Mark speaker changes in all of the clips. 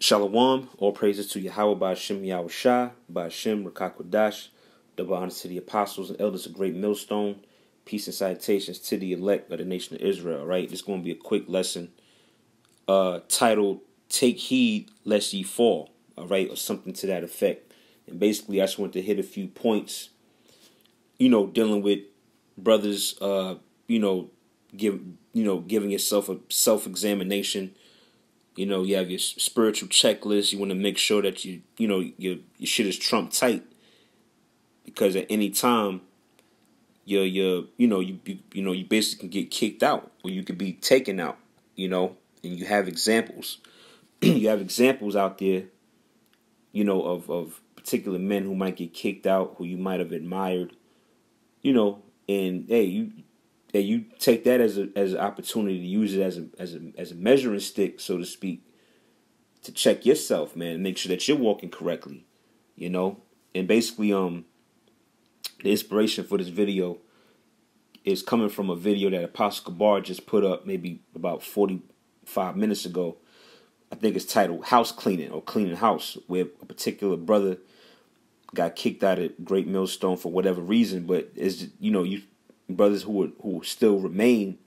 Speaker 1: Shalom, all praises to Yahweh by Hashem Yahushua, by Hashem Rakakwadash, double honor to the apostles and elders of Great Millstone, peace and salutations to the elect of the nation of Israel, all right? This is going to be a quick lesson titled, Take Heed Lest Ye Fall, all right, or something to that effect. And basically, I just want to hit a few points, dealing with brothers, giving yourself a self-examination. You have your spiritual checklist. You want to make sure that your shit is Trump tight, because at any time, you basically can get kicked out, or you could be taken out. And you have examples. You have examples out there, of particular men who might get kicked out, who you might have admired, and you take that as an opportunity to use it as a measuring stick, so to speak, to check yourself, man, and make sure that you're walking correctly, And basically, the inspiration for this video is coming from a video that Apostle Kabar just put up maybe about 45 minutes ago. I think it's titled "House Cleaning" or "Cleaning House," where a particular brother got kicked out of Great Millstone for whatever reason, but it's you brothers who still remain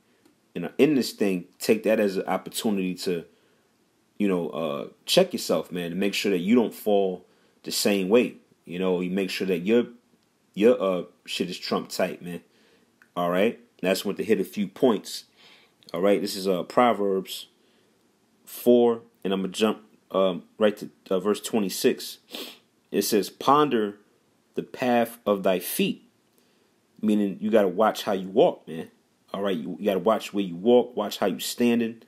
Speaker 1: in this thing, take that as an opportunity to check yourself, man, and make sure that you don't fall the same way. You make sure that your shit is Trump tight, man. All right, that's when to hit a few points. All right, this is Proverbs 4, and I'm gonna jump right to verse 26. It says, "Ponder the path of thy feet." Meaning you got to watch how you walk, man. All right, you got to watch where you walk, watch how you standing,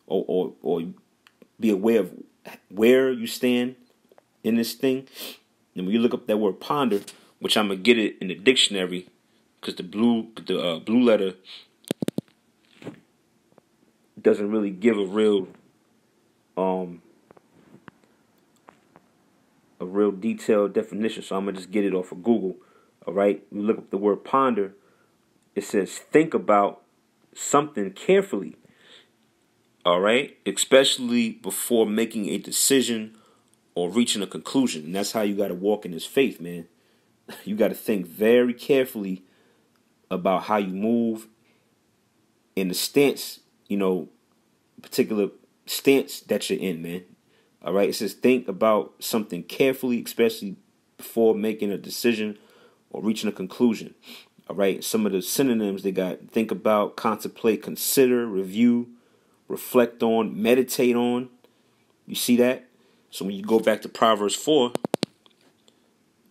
Speaker 1: or be aware of where you stand in this thing. And when you look up that word ponder, which I'm gonna get it in the dictionary, because the blue letter doesn't really give a real detailed definition, so I'm gonna just get it off of Google. All right, you look up the word ponder. It says think about something carefully. All right, especially before making a decision or reaching a conclusion. And that's how you got to walk in this faith, man. You got to think very carefully about how you move in the stance, particular stance that you're in, man. All right, it says think about something carefully, especially before making a decision or reaching a conclusion. All right, some of the synonyms they got: think about, contemplate, consider, review, reflect on, meditate on. You see that? So when you go back to Proverbs 4,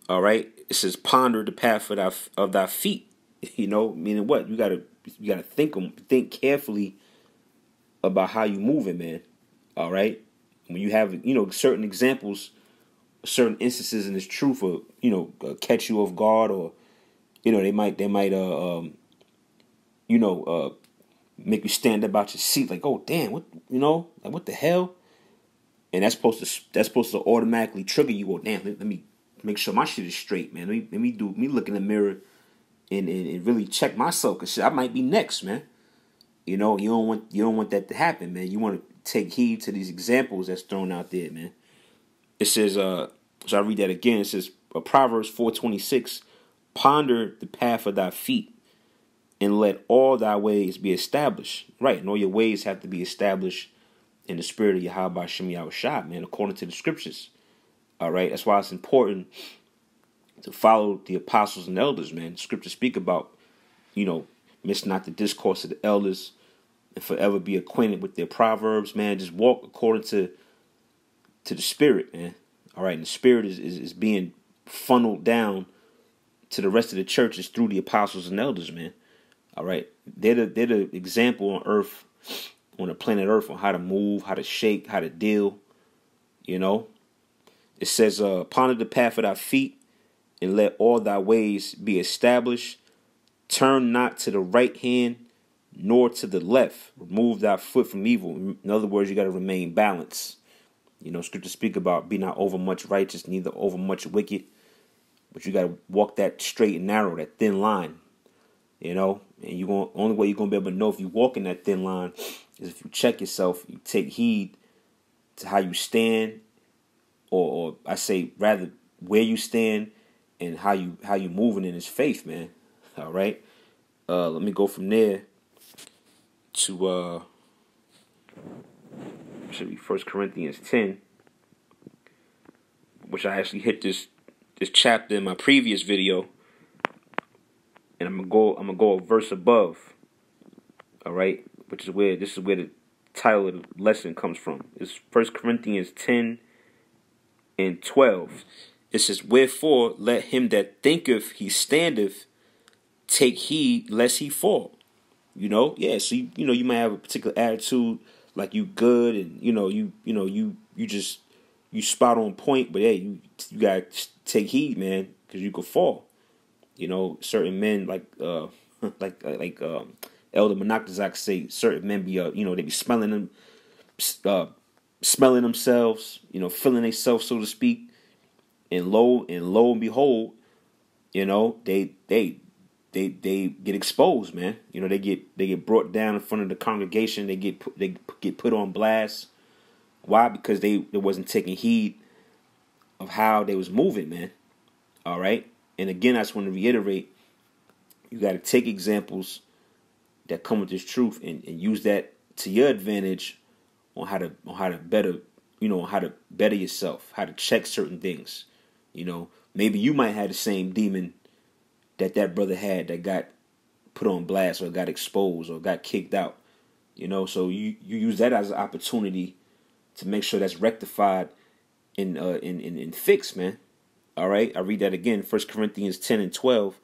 Speaker 1: all right, it says ponder the path of thy feet. Meaning what? You gotta think carefully about how you moving, man. All right, when you have certain examples, certain instances in this truth, or catch you off guard, or they might make you stand up out your seat, like, oh damn, what like what the hell? And that's supposed to automatically trigger you. Oh damn, let me make sure my shit is straight, man. Let me look in the mirror and really check myself, cause shit, I might be next, man. You don't want that to happen, man. You want to take heed to these examples that's thrown out there, man. It says, so I read that again. It says, Proverbs 4:26, ponder the path of thy feet, and let all thy ways be established. Right, and all your ways have to be established in the spirit of Yahweh Shem Yahushua, man, according to the scriptures. All right, that's why it's important to follow the apostles and elders, man. The scriptures speak about, miss not the discourse of the elders, and forever be acquainted with their proverbs, man. Just walk according to the spirit, man. All right, and the spirit is being funneled down to the rest of the churches through the apostles and elders, man. All right, they're the example on earth, on the planet Earth, on how to move, how to shake, how to deal. It says, ponder the path of thy feet, and let all thy ways be established. Turn not to the right hand, nor to the left. Remove thy foot from evil. In other words, you got to remain balanced. Scripture speak about be not over much righteous, neither over much wicked. But you got to walk that straight and narrow, that thin line. And only way you're going to be able to know if you walk in that thin line is if you check yourself, you take heed to how you stand, or I say rather where you stand and how you moving in his faith, man. All right. Let me go from there to should be 1 Corinthians 10, which I actually hit this chapter in my previous video, and I'm gonna go a verse above. All right, this is where the title of the lesson comes from. It's 1 Corinthians 10 and 12. It says, "Wherefore let him that thinketh he standeth take heed lest he fall." Yeah. So you might have a particular attitude like you good, and you spot on point, but hey, you gotta take heed, man, because you could fall. Certain men like Elder Monachzak say, certain men be they be smelling themselves, feeling themselves, so to speak, and lo and behold, they get exposed, man. They get brought down in front of the congregation. They get put on blast. Why? Because they wasn't taking heed of how they was moving, man. All right. And again, I just want to reiterate, you got to take examples that come with this truth and use that to your advantage on how to better yourself, how to check certain things. Maybe you might have the same demon that brother had that got put on blast or got exposed or got kicked out. So you use that as an opportunity to make sure that's rectified and fixed, man. All right, I read that again, 1 Corinthians 10 and 12.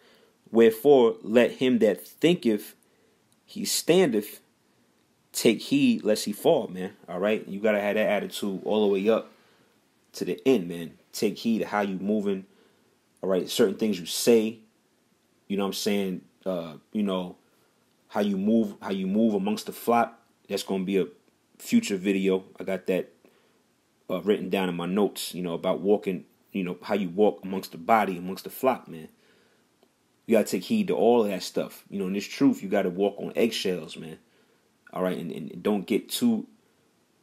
Speaker 1: "Wherefore let him that thinketh he standeth take heed lest he fall," man. All right, you gotta have that attitude all the way up to the end, man. Take heed of how you moving. All right, certain things you say. You know what I'm saying? How you move amongst the flock. That's gonna be a future video. I got that written down in my notes. About walking. How you walk amongst the body, amongst the flock, man. You gotta take heed to all of that stuff. In this truth, you gotta walk on eggshells, man. All right, and don't get too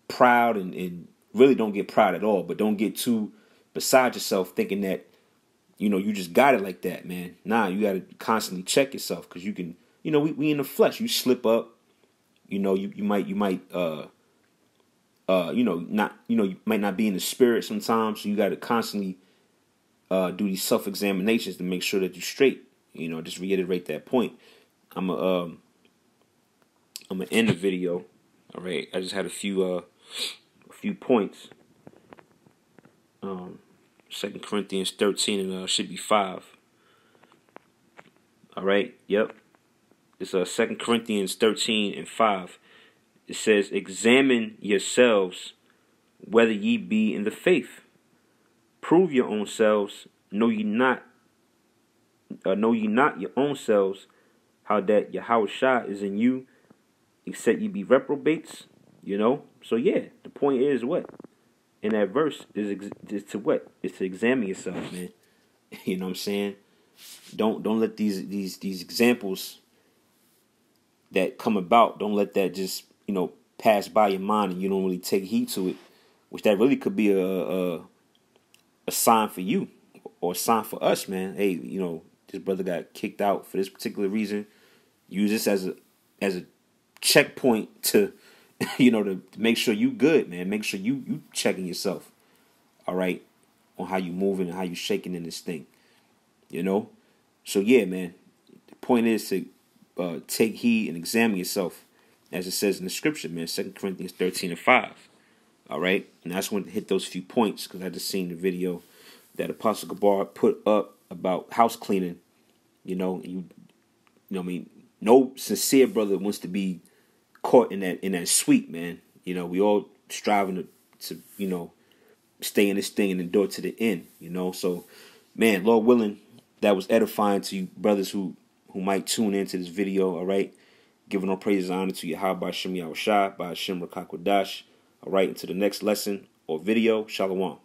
Speaker 1: proud, and really don't get proud at all. But don't get too beside yourself, thinking that you just got it like that, man. Nah, you gotta constantly check yourself, because you can. We in the flesh. You slip up. You might you might not be in the spirit sometimes. So you gotta constantly do these self-examinations to make sure that you're straight. Just reiterate that point. I'm gonna end the video. All right, I just had a few points. 2 Corinthians 13 and should be 5. All right, yep. It's 2 Corinthians 13 and 5. It says, "Examine yourselves whether ye be in the faith. Prove your own selves. Know ye not your own selves, how that Yahushua is in you, except ye be reprobates." So yeah, the point is what in that verse is to what? Is to examine yourself, man. You know what I'm saying? Don't let these examples that come about, don't let that just pass by your mind and you don't really take heed to it, which that really could be a sign for you or a sign for us, man. Hey, this brother got kicked out for this particular reason. Use this as a checkpoint to to make sure you good, man. Make sure you checking yourself, all right, on how you moving and how you shaking in this thing, So yeah, man. The point is to take heed and examine yourself, as it says in the scripture, man. 2 Corinthians 13 and 5. All right, and I just wanted to hit those few points because I just seen the video that Apostle Gabar put up about house cleaning. No sincere brother wants to be caught in that sweep, man. We all striving to stay in this thing and endure to the end. So, man, Lord willing, that was edifying to you brothers who might tune into this video. All right, giving all praise and honor to Yahweh Shem Yahushua by Hashem Rakakwadash. All right, into the next lesson or video. Shalom.